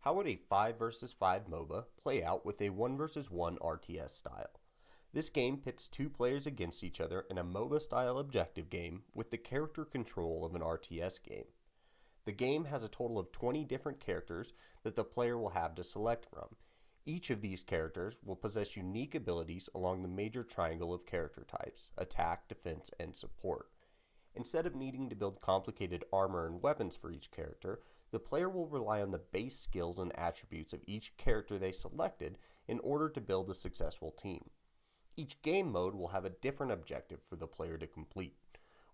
How would a 5 versus 5 MOBA play out with a 1 versus 1 RTS style? This game pits two players against each other in a MOBA style objective game with the character control of an RTS game. The game has a total of 20 different characters that the player will have to select from. Each of these characters will possess unique abilities along the major triangle of character types: attack, defense, and support. Instead of needing to build complicated armor and weapons for each character, the player will rely on the base skills and attributes of each character they selected in order to build a successful team. Each game mode will have a different objective for the player to complete.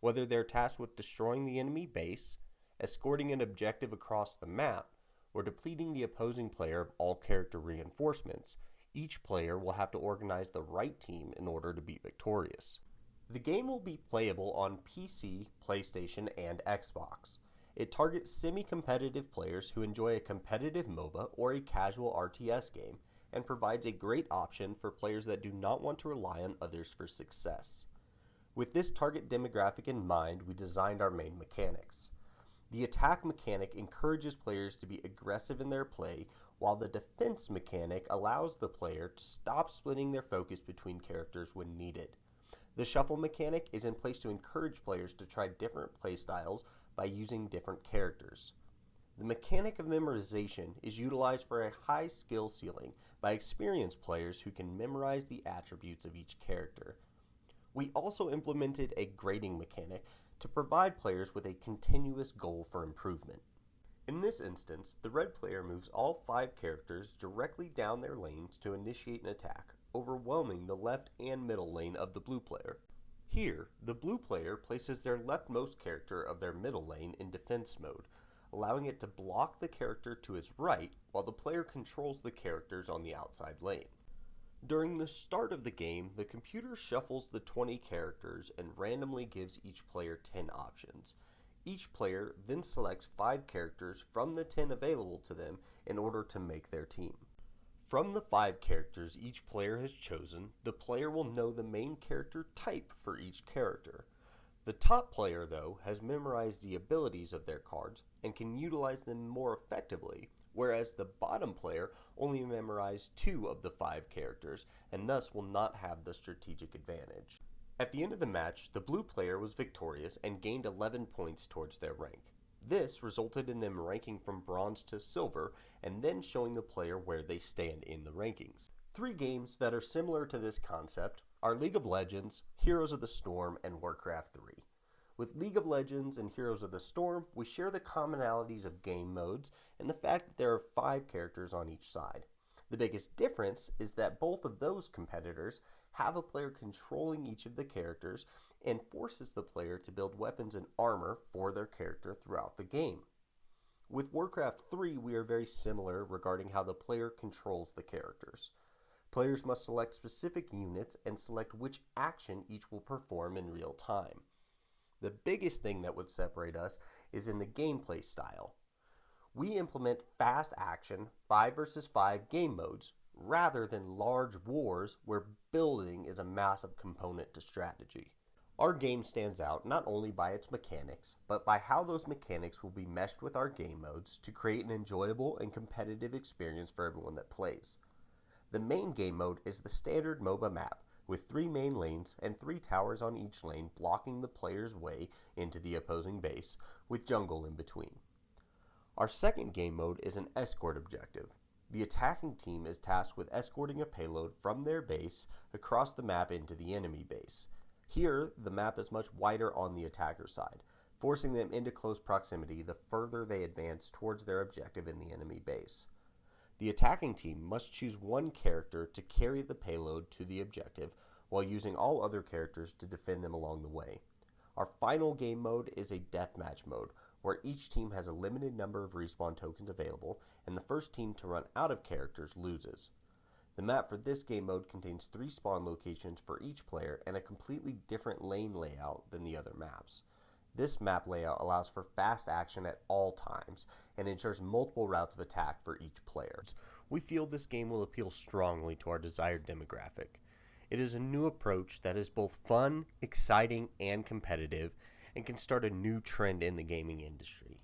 Whether they're tasked with destroying the enemy base, escorting an objective across the map, or depleting the opposing player of all character reinforcements, each player will have to organize the right team in order to be victorious. The game will be playable on PC, PlayStation, and Xbox. It targets semi-competitive players who enjoy a competitive MOBA or a casual RTS game, and provides a great option for players that do not want to rely on others for success. With this target demographic in mind, we designed our main mechanics. The attack mechanic encourages players to be aggressive in their play, while the defense mechanic allows the player to stop splitting their focus between characters when needed. The shuffle mechanic is in place to encourage players to try different playstyles by using different characters. The mechanic of memorization is utilized for a high skill ceiling by experienced players who can memorize the attributes of each character. We also implemented a grading mechanic to provide players with a continuous goal for improvement. In this instance, the red player moves all 5 characters directly down their lanes to initiate an attack, overwhelming the left and middle lane of the blue player. Here, the blue player places their leftmost character of their middle lane in defense mode, allowing it to block the character to his right while the player controls the characters on the outside lane. During the start of the game, the computer shuffles the 20 characters and randomly gives each player 10 options. Each player then selects 5 characters from the 10 available to them in order to make their team. From the 5 characters each player has chosen, the player will know the main character type for each character. The top player, though, has memorized the abilities of their cards and can utilize them more effectively, whereas the bottom player only memorized 2 of the 5 characters and thus will not have the strategic advantage. At the end of the match, the blue player was victorious and gained 11 points towards their rank. This resulted in them ranking from bronze to silver and then showing the player where they stand in the rankings. 3 games that are similar to this concept are League of Legends, Heroes of the Storm, and Warcraft 3. With League of Legends and Heroes of the Storm, we share the commonalities of game modes and the fact that there are 5 characters on each side. The biggest difference is that both of those competitors have a player controlling each of the characters and forces the player to build weapons and armor for their character throughout the game. With Warcraft 3, we are very similar regarding how the player controls the characters. Players must select specific units and select which action each will perform in real time. The biggest thing that would separate us is in the gameplay style. We implement fast action 5 versus 5 game modes rather than large wars where building is a massive component to strategy. Our game stands out not only by its mechanics, but by how those mechanics will be meshed with our game modes to create an enjoyable and competitive experience for everyone that plays. The main game mode is the standard MOBA map, with 3 main lanes and 3 towers on each lane blocking the player's way into the opposing base, with jungle in between. Our second game mode is an escort objective. The attacking team is tasked with escorting a payload from their base across the map into the enemy base. Here, the map is much wider on the attacker side, forcing them into close proximity the further they advance towards their objective in the enemy base. The attacking team must choose one character to carry the payload to the objective, while using all other characters to defend them along the way. Our final game mode is a deathmatch mode, where each team has a limited number of respawn tokens available, and the first team to run out of characters loses. The map for this game mode contains 3 spawn locations for each player and a completely different lane layout than the other maps. This map layout allows for fast action at all times and ensures multiple routes of attack for each player. We feel this game will appeal strongly to our desired demographic. It is a new approach that is both fun, exciting, and competitive, and can start a new trend in the gaming industry.